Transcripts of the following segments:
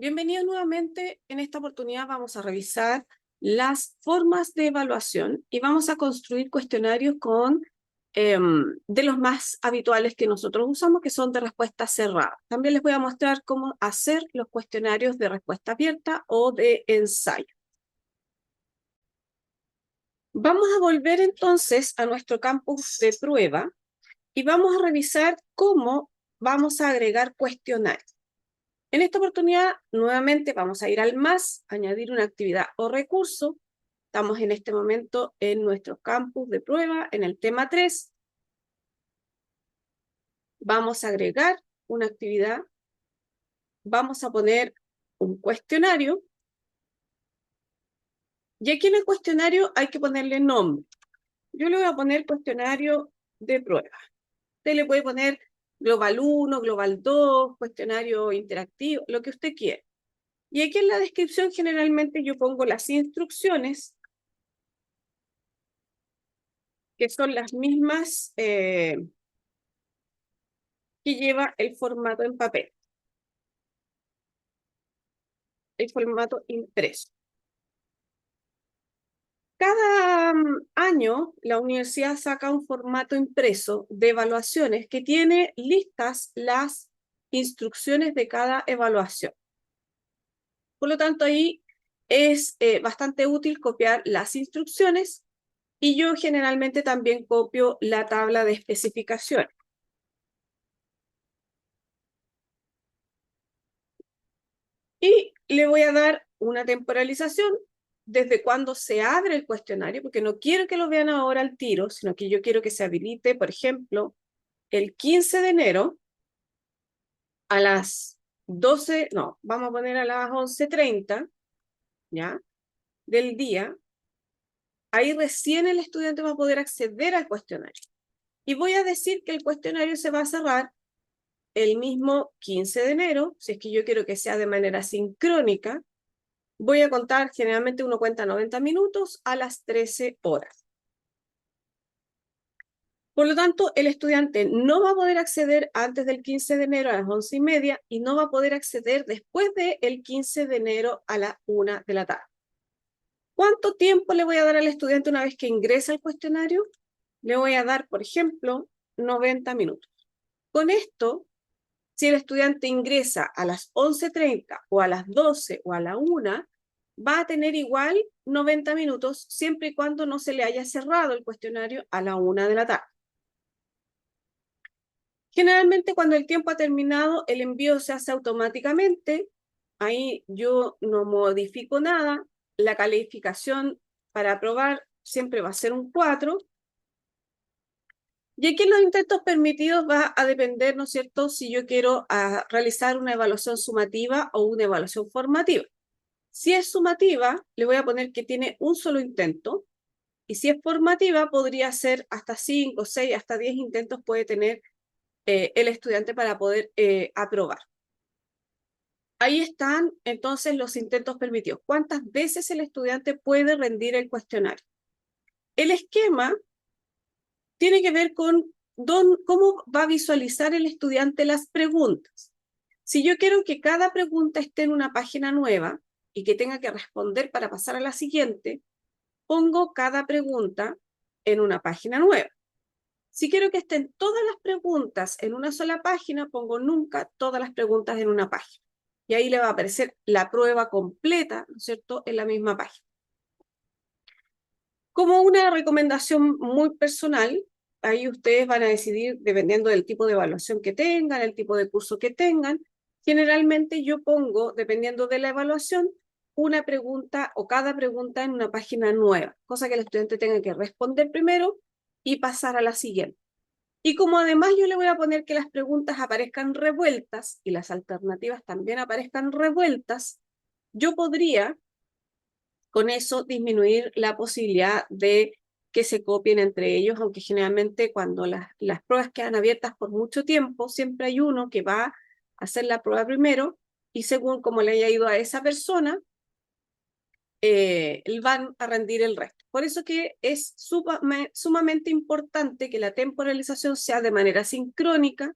Bienvenidos nuevamente. En esta oportunidad vamos a revisar las formas de evaluación y vamos a construir cuestionarios de los más habituales que nosotros usamos, que son de respuesta cerrada. También les voy a mostrar cómo hacer los cuestionarios de respuesta abierta o de ensayo. Vamos a volver entonces a nuestro campus de prueba y vamos a revisar cómo vamos a agregar cuestionarios. En esta oportunidad, nuevamente vamos a ir al más, añadir una actividad o recurso. Estamos en este momento en nuestro campus de prueba, en el tema 3. Vamos a agregar una actividad. Vamos a poner un cuestionario. Y aquí en el cuestionario hay que ponerle nombre. Yo le voy a poner cuestionario de prueba. Usted le puede poner Global 1, Global 2, cuestionario interactivo, lo que usted quiera. Y aquí en la descripción generalmente yo pongo las instrucciones, que son las mismas que lleva el formato en papel, el formato impreso. Cada año la universidad saca un formato impreso de evaluaciones que tiene listas las instrucciones de cada evaluación. Por lo tanto, ahí es bastante útil copiar las instrucciones y yo generalmente también copio la tabla de especificaciones. Y le voy a dar una temporalización desde cuando se abre el cuestionario, porque no quiero que lo vean ahora al tiro, sino que yo quiero que se habilite, por ejemplo, el 15 de enero a las 12, no, vamos a poner a las 11:30, ¿ya? Del día. Ahí recién el estudiante va a poder acceder al cuestionario. Y voy a decir que el cuestionario se va a cerrar el mismo 15 de enero, si es que yo quiero que sea de manera sincrónica. Voy a contar, generalmente uno cuenta 90 minutos a las 13 horas. Por lo tanto, el estudiante no va a poder acceder antes del 15 de enero a las 11:30 y no va a poder acceder después del 15 de enero a la 1 de la tarde. ¿Cuánto tiempo le voy a dar al estudiante una vez que ingresa al cuestionario? Le voy a dar, por ejemplo, 90 minutos. Con esto, si el estudiante ingresa a las 11:30 o a las 12 o a la 1, va a tener igual 90 minutos siempre y cuando no se le haya cerrado el cuestionario a la 1 de la tarde. Generalmente cuando el tiempo ha terminado, el envío se hace automáticamente. Ahí yo no modifico nada. La calificación para aprobar siempre va a ser un 4. Y aquí en los intentos permitidos va a depender, ¿no es cierto?, si yo quiero realizar una evaluación sumativa o una evaluación formativa. Si es sumativa, le voy a poner que tiene un solo intento. Y si es formativa, podría ser hasta 5, 6, hasta 10 intentos puede tener el estudiante para poder aprobar. Ahí están entonces los intentos permitidos. ¿Cuántas veces el estudiante puede rendir el cuestionario? El esquema tiene que ver con cómo va a visualizar el estudiante las preguntas. Si yo quiero que cada pregunta esté en una página nueva y que tenga que responder para pasar a la siguiente, pongo cada pregunta en una página nueva. Si quiero que estén todas las preguntas en una sola página, pongo nunca todas las preguntas en una página. Y ahí le va a aparecer la prueba completa, ¿no es cierto?, en la misma página. Como una recomendación muy personal, ahí ustedes van a decidir, dependiendo del tipo de evaluación que tengan, el tipo de curso que tengan. Generalmente yo pongo, dependiendo de la evaluación, una pregunta o cada pregunta en una página nueva, cosa que el estudiante tenga que responder primero y pasar a la siguiente. Y como además yo le voy a poner que las preguntas aparezcan revueltas y las alternativas también aparezcan revueltas, yo podría con eso disminuir la posibilidad de que se copien entre ellos, aunque generalmente cuando las pruebas quedan abiertas por mucho tiempo, siempre hay uno que va a hacer la prueba primero y según cómo le haya ido a esa persona, van a rendir el resto. Por eso que es sumamente importante que la temporalización sea de manera sincrónica,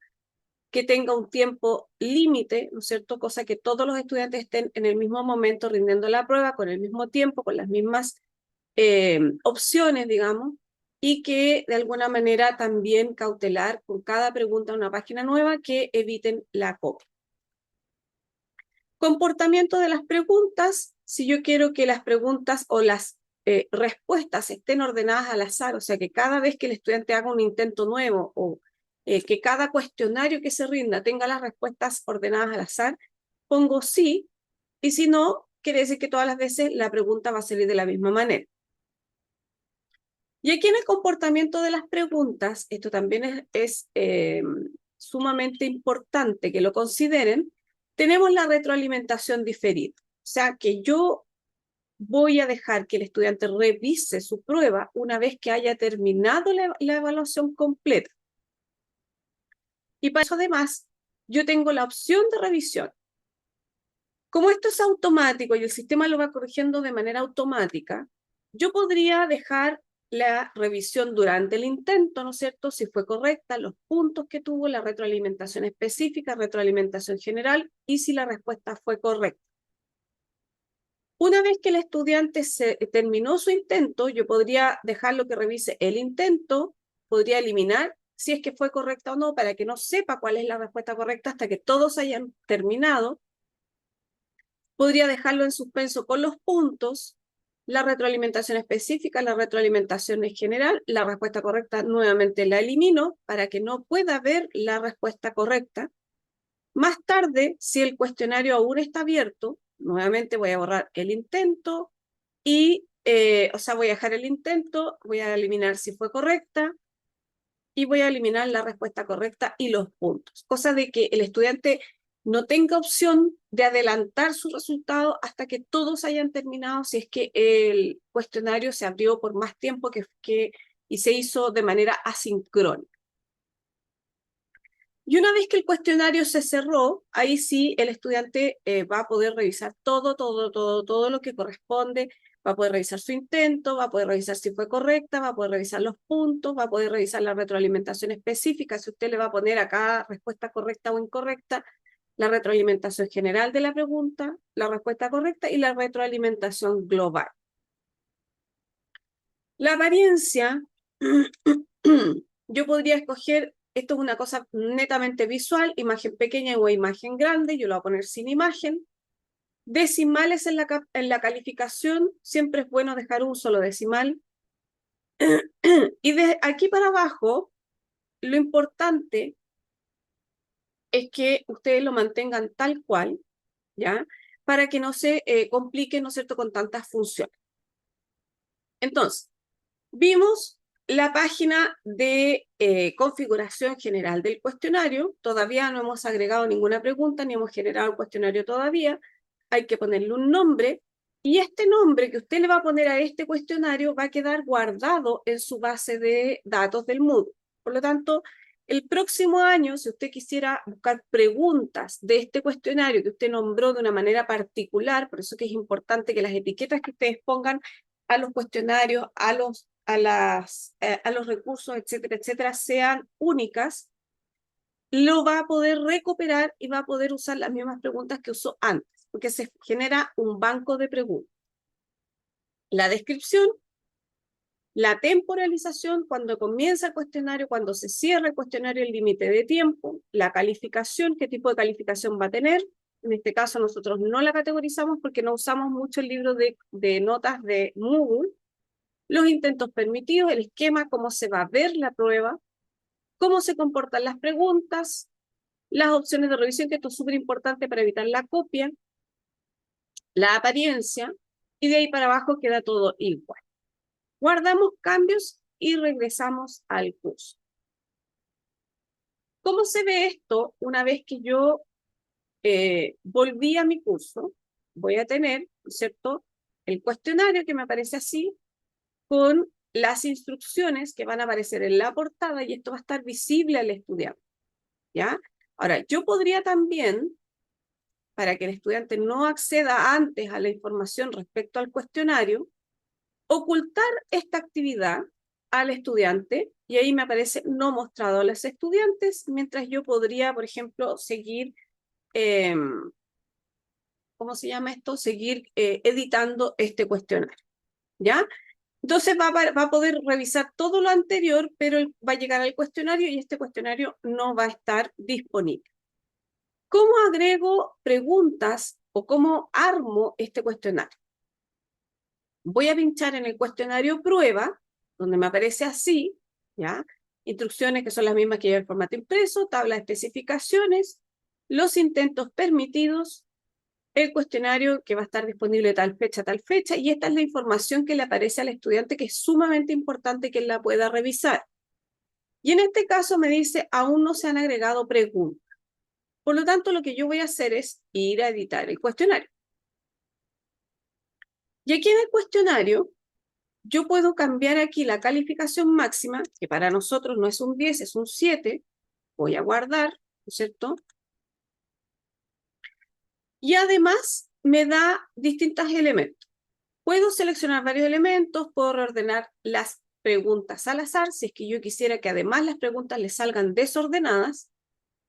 que tenga un tiempo límite, ¿no es cierto? Cosa que todos los estudiantes estén en el mismo momento rindiendo la prueba, con el mismo tiempo, con las mismas opciones, digamos, y que de alguna manera también cautelar con cada pregunta una página nueva que eviten la copia. Comportamiento de las preguntas, si yo quiero que las preguntas o las respuestas estén ordenadas al azar, o sea que cada vez que el estudiante haga un intento nuevo o que cada cuestionario que se rinda tenga las respuestas ordenadas al azar, pongo sí, y si no, quiere decir que todas las veces la pregunta va a salir de la misma manera. Y aquí en el comportamiento de las preguntas, esto también es sumamente importante que lo consideren, tenemos la retroalimentación diferida. O sea, que yo voy a dejar que el estudiante revise su prueba una vez que haya terminado la evaluación completa. Y para eso además, yo tengo la opción de revisión. Como esto es automático y el sistema lo va corrigiendo de manera automática, yo podría dejar la revisión durante el intento, ¿no es cierto? Si fue correcta, los puntos que tuvo, la retroalimentación específica, retroalimentación general y si la respuesta fue correcta. Una vez que el estudiante terminó su intento, yo podría dejarlo que revise el intento, podría eliminar si es que fue correcta o no, para que no sepa cuál es la respuesta correcta hasta que todos hayan terminado. Podría dejarlo en suspenso con los puntos, la retroalimentación específica, la retroalimentación en general, la respuesta correcta nuevamente la elimino para que no pueda ver la respuesta correcta. Más tarde, si el cuestionario aún está abierto, nuevamente voy a borrar el intento y, o sea, voy a dejar el intento, voy a eliminar si fue correcta y voy a eliminar la respuesta correcta y los puntos. Cosa de que el estudiante no tenga opción de adelantar su resultado hasta que todos hayan terminado si es que el cuestionario se abrió por más tiempo y se hizo de manera asincrónica. Y una vez que el cuestionario se cerró, ahí sí el estudiante va a poder revisar todo lo que corresponde, va a poder revisar su intento, va a poder revisar si fue correcta, va a poder revisar los puntos, va a poder revisar la retroalimentación específica, si usted le va a poner a cada respuesta correcta o incorrecta, la retroalimentación general de la pregunta, la respuesta correcta y la retroalimentación global. La apariencia, yo podría escoger, esto es una cosa netamente visual, imagen pequeña o imagen grande, yo lo voy a poner sin imagen. Decimales en la calificación, siempre es bueno dejar un solo decimal. Y de aquí para abajo, lo importante es que ustedes lo mantengan tal cual, ¿ya? Para que no se complique, ¿no es cierto?, con tantas funciones. Entonces, vimos la página de configuración general del cuestionario. Todavía no hemos agregado ninguna pregunta, ni hemos generado el cuestionario todavía. Hay que ponerle un nombre. Y este nombre que usted le va a poner a este cuestionario va a quedar guardado en su base de datos del Moodle. Por lo tanto, el próximo año, si usted quisiera buscar preguntas de este cuestionario que usted nombró de una manera particular, por eso que es importante que las etiquetas que ustedes pongan a los cuestionarios, a los recursos, etcétera, etcétera, sean únicas, lo va a poder recuperar y va a poder usar las mismas preguntas que usó antes, porque se genera un banco de preguntas. La descripción, la temporalización, cuando comienza el cuestionario, cuando se cierra el cuestionario, el límite de tiempo, la calificación, qué tipo de calificación va a tener. En este caso nosotros no la categorizamos porque no usamos mucho el libro de notas de Moodle. Los intentos permitidos, el esquema, cómo se va a ver la prueba, cómo se comportan las preguntas, las opciones de revisión, que esto es súper importante para evitar la copia, la apariencia, y de ahí para abajo queda todo igual. Guardamos cambios y regresamos al curso. ¿Cómo se ve esto una vez que yo volví a mi curso? Voy a tener, ¿cierto?, el cuestionario que me aparece así, con las instrucciones que van a aparecer en la portada y esto va a estar visible al estudiante, ¿ya? Ahora, yo podría también, para que el estudiante no acceda antes a la información respecto al cuestionario, ocultar esta actividad al estudiante y ahí me aparece no mostrado a los estudiantes, mientras yo podría, por ejemplo, seguir, ¿cómo se llama esto? Seguir editando este cuestionario, ¿ya? Entonces va a poder revisar todo lo anterior, pero va a llegar al cuestionario y este cuestionario no va a estar disponible. ¿Cómo agrego preguntas o cómo armo este cuestionario? Voy a pinchar en el cuestionario prueba, donde me aparece así, ¿ya? Instrucciones que son las mismas que lleva el formato impreso, tabla de especificaciones, los intentos permitidos, el cuestionario que va a estar disponible tal fecha, y esta es la información que le aparece al estudiante que es sumamente importante que él la pueda revisar. Y en este caso me dice, aún no se han agregado preguntas. Por lo tanto, lo que yo voy a hacer es ir a editar el cuestionario. Y aquí en el cuestionario, yo puedo cambiar aquí la calificación máxima, que para nosotros no es un 10, es un 7. Voy a guardar, ¿no es cierto? Y además me da distintos elementos. Puedo seleccionar varios elementos, puedo ordenar las preguntas al azar, si es que yo quisiera que además las preguntas le salgan desordenadas,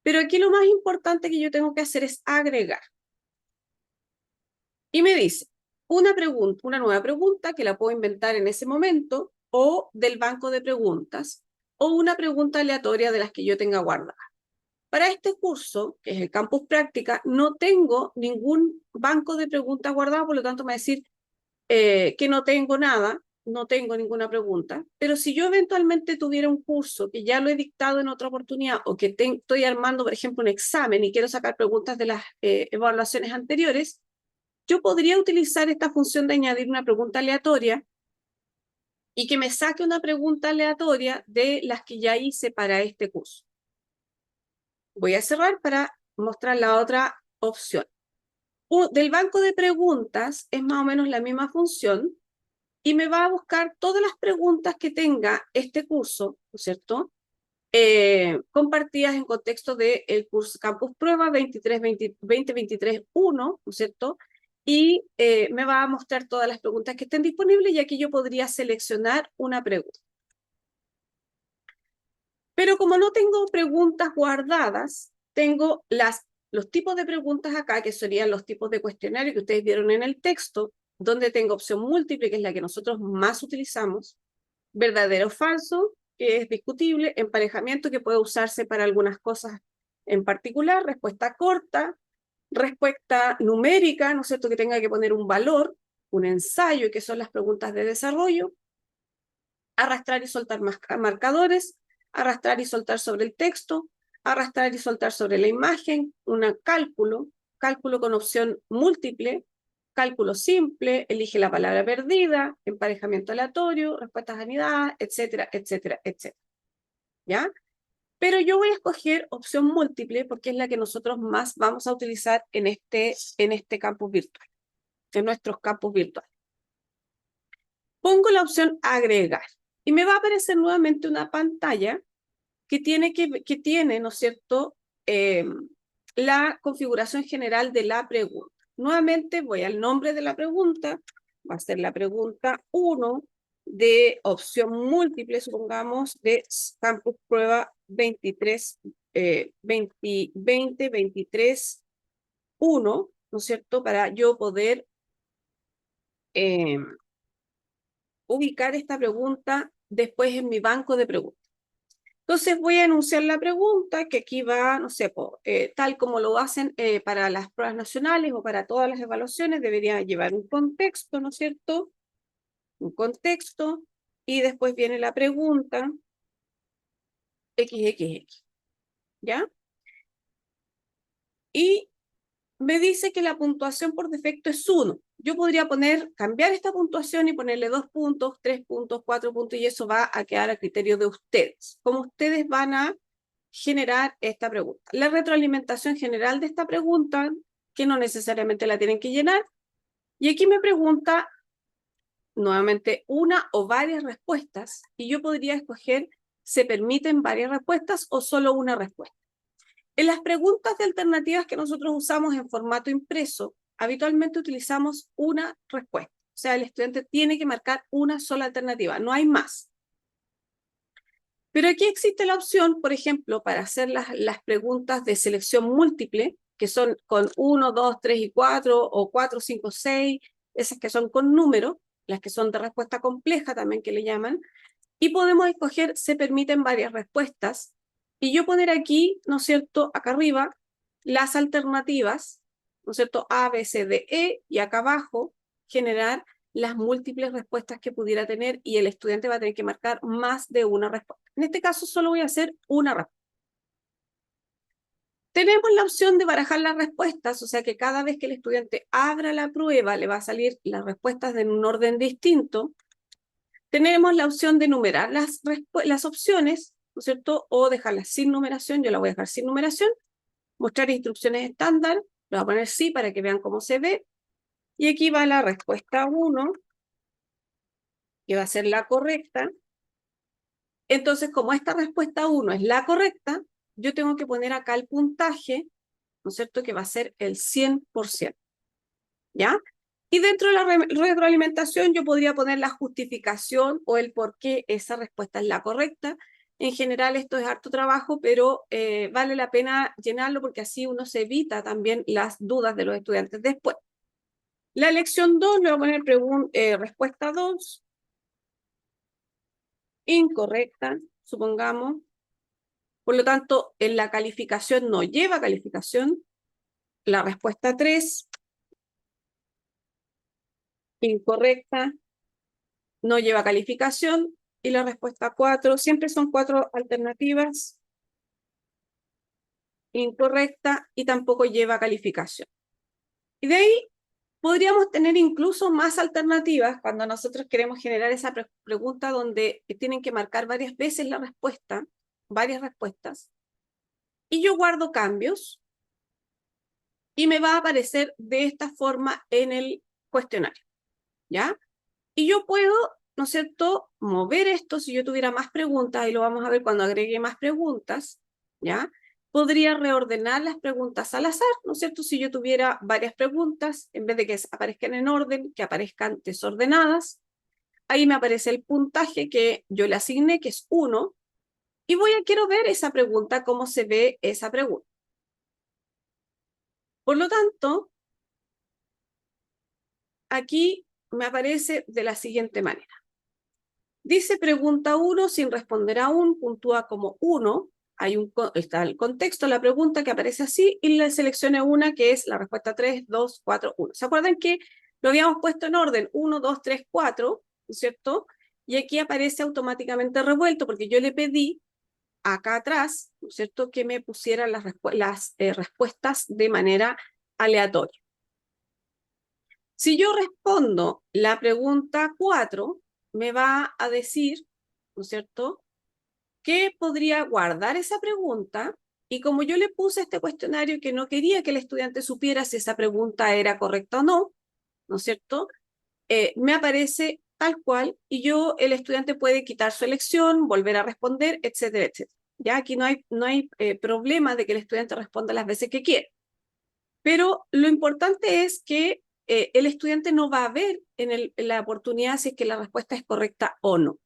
pero aquí lo más importante que yo tengo que hacer es agregar. Y me dice, una nueva pregunta que la puedo inventar en ese momento, o del banco de preguntas, o una pregunta aleatoria de las que yo tenga guardadas. Para este curso, que es el Campus Práctica, no tengo ningún banco de preguntas guardado, por lo tanto me va a decir que no tengo nada, no tengo ninguna pregunta, pero si yo eventualmente tuviera un curso que ya lo he dictado en otra oportunidad o que estoy armando, por ejemplo, un examen y quiero sacar preguntas de las evaluaciones anteriores, yo podría utilizar esta función de añadir una pregunta aleatoria y que me saque una pregunta aleatoria de las que ya hice para este curso. Voy a cerrar para mostrar la otra opción. Del banco de preguntas es más o menos la misma función y me va a buscar todas las preguntas que tenga este curso, ¿no es cierto? Compartidas en contexto del curso Campus Prueba 2023-1, ¿no es cierto? Y me va a mostrar todas las preguntas que estén disponibles y aquí yo podría seleccionar una pregunta. Pero como no tengo preguntas guardadas, tengo los tipos de preguntas acá, que serían los tipos de cuestionario que ustedes vieron en el texto, donde tengo opción múltiple, que es la que nosotros más utilizamos, verdadero o falso, que es discutible, emparejamiento, que puede usarse para algunas cosas en particular, respuesta corta, respuesta numérica, ¿no es cierto?, que tenga que poner un valor, un ensayo, que son las preguntas de desarrollo, arrastrar y soltar marcadores, arrastrar y soltar sobre el texto, arrastrar y soltar sobre la imagen, cálculo con opción múltiple, cálculo simple, elige la palabra perdida, emparejamiento aleatorio, respuestas anidadas, etcétera, etcétera, etcétera. ¿Ya? Pero yo voy a escoger opción múltiple porque es la que nosotros más vamos a utilizar en este campus virtual, en nuestros campus virtuales. Pongo la opción agregar y me va a aparecer nuevamente una pantalla que tiene, ¿no es cierto?, la configuración general de la pregunta. Nuevamente voy al nombre de la pregunta, va a ser la pregunta 1 de opción múltiple, supongamos, de Campus Prueba 2023 1, ¿no es cierto?, para yo poder ubicar esta pregunta después en mi banco de preguntas. Entonces voy a enunciar la pregunta, que aquí va, no sé, tal como lo hacen para las pruebas nacionales o para todas las evaluaciones, debería llevar un contexto, ¿no es cierto? Un contexto, y después viene la pregunta XXX, ¿ya? Y me dice que la puntuación por defecto es 1. Yo podría cambiar esta puntuación y ponerle 2 puntos, 3 puntos, 4 puntos, y eso va a quedar a criterio de ustedes. Como ustedes van a generar esta pregunta. La retroalimentación general de esta pregunta, que no necesariamente la tienen que llenar, y aquí me pregunta nuevamente una o varias respuestas, y yo podría escoger, ¿se permiten varias respuestas o solo una respuesta? En las preguntas de alternativas que nosotros usamos en formato impreso, habitualmente utilizamos una respuesta. O sea, el estudiante tiene que marcar una sola alternativa, no hay más. Pero aquí existe la opción, por ejemplo, para hacer las preguntas de selección múltiple, que son con 1, 2, 3 y 4, o 4, 5, 6, esas que son con números, las que son de respuesta compleja también que le llaman, y podemos escoger, se permiten varias respuestas, y yo poner aquí, ¿no es cierto?, acá arriba, las alternativas, ¿no es cierto?, A, B, C, D, E, y acá abajo, generar las múltiples respuestas que pudiera tener, y el estudiante va a tener que marcar más de una respuesta. En este caso solo voy a hacer una respuesta. Tenemos la opción de barajar las respuestas, o sea que cada vez que el estudiante abra la prueba le va a salir las respuestas en un orden distinto. Tenemos la opción de numerar las opciones, ¿no es cierto? O dejarlas sin numeración, yo la voy a dejar sin numeración. Mostrar instrucciones estándar, lo voy a poner sí para que vean cómo se ve. Y aquí va la respuesta 1, que va a ser la correcta. Entonces, como esta respuesta 1 es la correcta, yo tengo que poner acá el puntaje, ¿no es cierto?, que va a ser el 100%, ¿ya? Y dentro de la retroalimentación yo podría poner la justificación o el por qué esa respuesta es la correcta. En general esto es harto trabajo, pero vale la pena llenarlo porque así uno se evita también las dudas de los estudiantes después. La lección 2 le voy a poner respuesta 2, incorrecta, supongamos. Por lo tanto, en la calificación no lleva calificación. La respuesta 3, incorrecta, no lleva calificación. Y la respuesta 4, siempre son 4 alternativas, incorrecta y tampoco lleva calificación. Y de ahí podríamos tener incluso más alternativas cuando nosotros queremos generar esa pregunta donde tienen que marcar varias veces la respuesta, varias respuestas. Y yo guardo cambios y me va a aparecer de esta forma en el cuestionario, ¿ya? Y yo puedo, ¿no es cierto?, mover esto si yo tuviera más preguntas, y lo vamos a ver cuando agregue más preguntas, ¿ya? Podría reordenar las preguntas al azar, ¿no es cierto? Si yo tuviera varias preguntas, en vez de que aparezcan en orden, que aparezcan desordenadas, ahí me aparece el puntaje que yo le asigné, que es 1, y quiero ver esa pregunta, cómo se ve esa pregunta. Por lo tanto, aquí me aparece de la siguiente manera. Dice pregunta 1 sin responder aún, puntúa como 1. Está el contexto, la pregunta que aparece así, y le seleccione una que es la respuesta 3, 2, 4, 1. ¿Se acuerdan que lo habíamos puesto en orden? 1, 2, 3, 4, ¿no es cierto? Y aquí aparece automáticamente revuelto porque yo le pedí acá atrás, ¿no es cierto?, que me pusieran las respuestas de manera aleatoria. Si yo respondo la pregunta 4, me va a decir, ¿no es cierto?, que podría guardar esa pregunta, y como yo le puse este cuestionario que no quería que el estudiante supiera si esa pregunta era correcta o no, ¿no es cierto?, me aparece tal cual, y el estudiante puede quitar su elección, volver a responder, etcétera, etcétera. Ya aquí no hay problema de que el estudiante responda las veces que quiere. Pero lo importante es que el estudiante no va a ver en la oportunidad si es que la respuesta es correcta o no.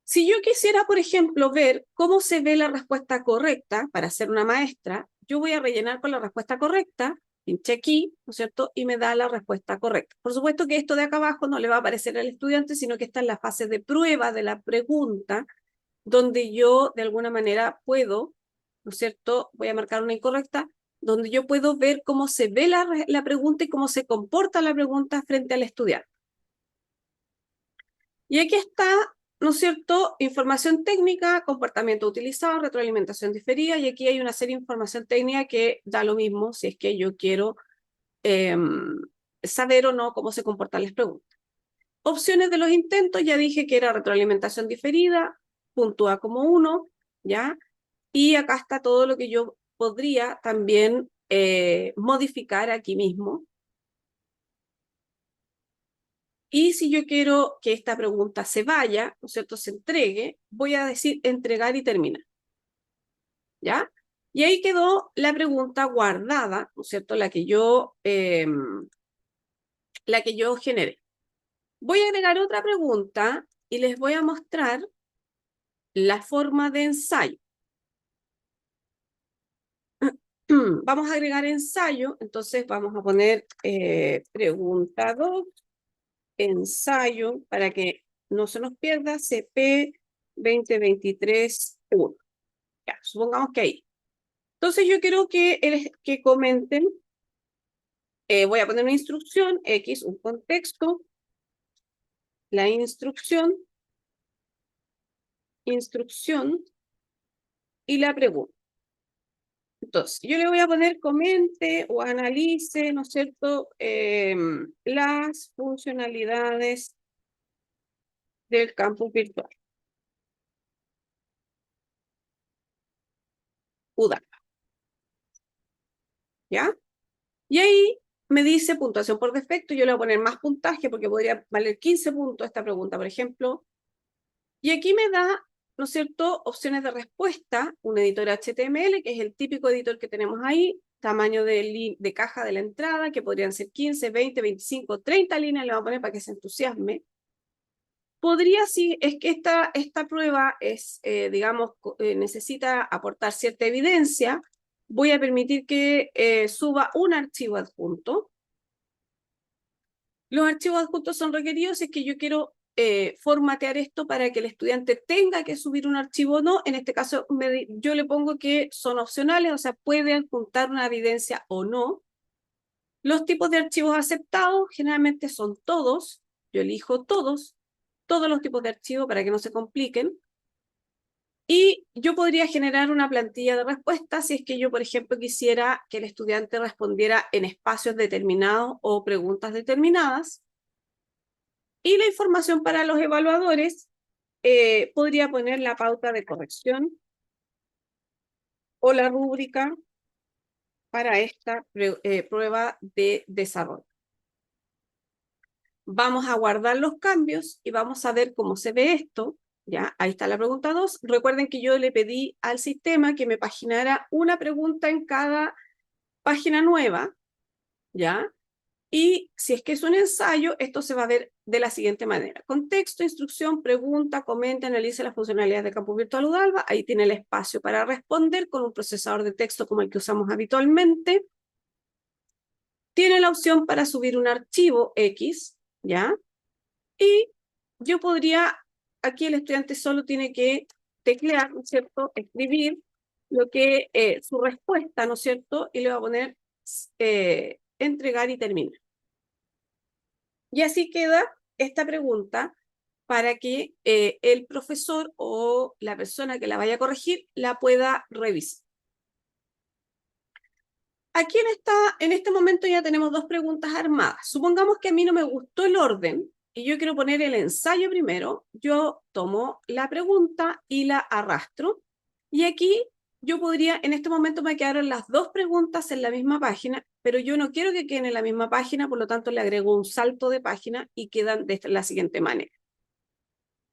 Si yo quisiera, por ejemplo, ver cómo se ve la respuesta correcta para ser una maestra, yo voy a rellenar con la respuesta correcta, pinche aquí, ¿no es cierto?, y me da la respuesta correcta. Por supuesto que esto de acá abajo no le va a aparecer al estudiante, sino que está en la fase de prueba de la pregunta, donde yo de alguna manera puedo, ¿no es cierto?, voy a marcar una incorrecta, donde yo puedo ver cómo se ve la pregunta y cómo se comporta la pregunta frente al estudiante. Y aquí está, ¿no es cierto?, información técnica, comportamiento utilizado, retroalimentación diferida, y aquí hay una serie de información técnica que da lo mismo si es que yo quiero saber o no cómo se comportan las preguntas. Opciones de los intentos, ya dije que era retroalimentación diferida, puntúa como 1, ¿ya? Y acá está todo lo que yo podría también modificar aquí mismo. Y si yo quiero que esta pregunta se vaya, ¿no es cierto?, se entregue, voy a decir entregar y terminar, ¿ya? Y ahí quedó la pregunta guardada, ¿no es cierto?, la que yo generé. Voy a agregar otra pregunta y les voy a mostrar la forma de ensayo. Vamos a agregar ensayo, entonces vamos a poner pregunta 2, ensayo, para que no se nos pierda, CP 2023-1. Ya, supongamos que ahí. Entonces yo quiero que comenten, voy a poner una instrucción, X, un contexto, la instrucción y la pregunta. Entonces, yo le voy a poner comente o analice, ¿no es cierto?, las funcionalidades del campus virtual. UDAP. ¿Ya? Y ahí me dice puntuación por defecto, yo le voy a poner más puntaje porque podría valer 15 puntos esta pregunta, por ejemplo. Y aquí me da, ¿no es cierto?, opciones de respuesta, un editor HTML, que es el típico editor que tenemos ahí, tamaño de caja de la entrada, que podrían ser 15, 20, 25, 30 líneas, le voy a poner para que se entusiasme. Podría, sí, es que esta prueba es, digamos, necesita aportar cierta evidencia. Voy a permitir que suba un archivo adjunto. Los archivos adjuntos son requeridos si es que yo quiero formatear esto para que el estudiante tenga que subir un archivo o no. En este caso, yo le pongo que son opcionales, o sea, puede adjuntar una evidencia o no. Los tipos de archivos aceptados generalmente son todos. Yo elijo todos los tipos de archivos para que no se compliquen. Y yo podría generar una plantilla de respuestas si es que yo, por ejemplo, quisiera que el estudiante respondiera en espacios determinados o preguntas determinadas. Y la información para los evaluadores, podría poner la pauta de corrección o la rúbrica para esta prueba de desarrollo. Vamos a guardar los cambios y vamos a ver cómo se ve esto. ¿Ya? Ahí está la pregunta 2. Recuerden que yo le pedí al sistema que me paginara una pregunta en cada página nueva, ¿ya? Y si es que es un ensayo, esto se va a ver de la siguiente manera. Contexto, instrucción, pregunta, comenta, analice las funcionalidades de Campus Virtual UDALVA. Ahí tiene el espacio para responder con un procesador de texto como el que usamos habitualmente. Tiene la opción para subir un archivo X, ¿ya? Y yo podría, aquí el estudiante solo tiene que teclear, ¿no es cierto?, escribir lo que su respuesta, ¿no es cierto?, y le va a poner entregar y terminar. Y así queda esta pregunta para que el profesor o la persona que la vaya a corregir la pueda revisar. Aquí en este momento ya tenemos dos preguntas armadas. Supongamos que a mí no me gustó el orden y yo quiero poner el ensayo primero. Yo tomo la pregunta y la arrastro. Y aquí yo podría, en este momento me quedaron las dos preguntas en la misma página, pero yo no quiero que queden en la misma página, por lo tanto le agrego un salto de página y quedan de la siguiente manera.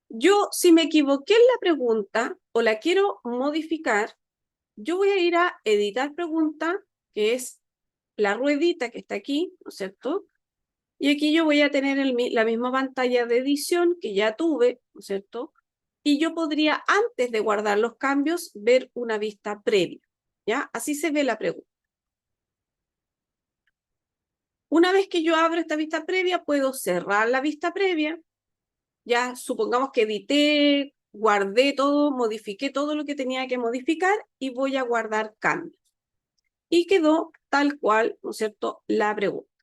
Yo, si me equivoqué en la pregunta o la quiero modificar, yo voy a ir a editar pregunta, que es la ruedita que está aquí, ¿no es cierto? Y aquí yo voy a tener la misma pantalla de edición que ya tuve, ¿no es cierto? Y yo podría, antes de guardar los cambios, ver una vista previa, ¿ya? Así se ve la pregunta. Una vez que yo abro esta vista previa, puedo cerrar la vista previa. Ya supongamos que edité, guardé todo, modifiqué todo lo que tenía que modificar y voy a guardar cambios. Y quedó tal cual, ¿no es cierto?, la pregunta.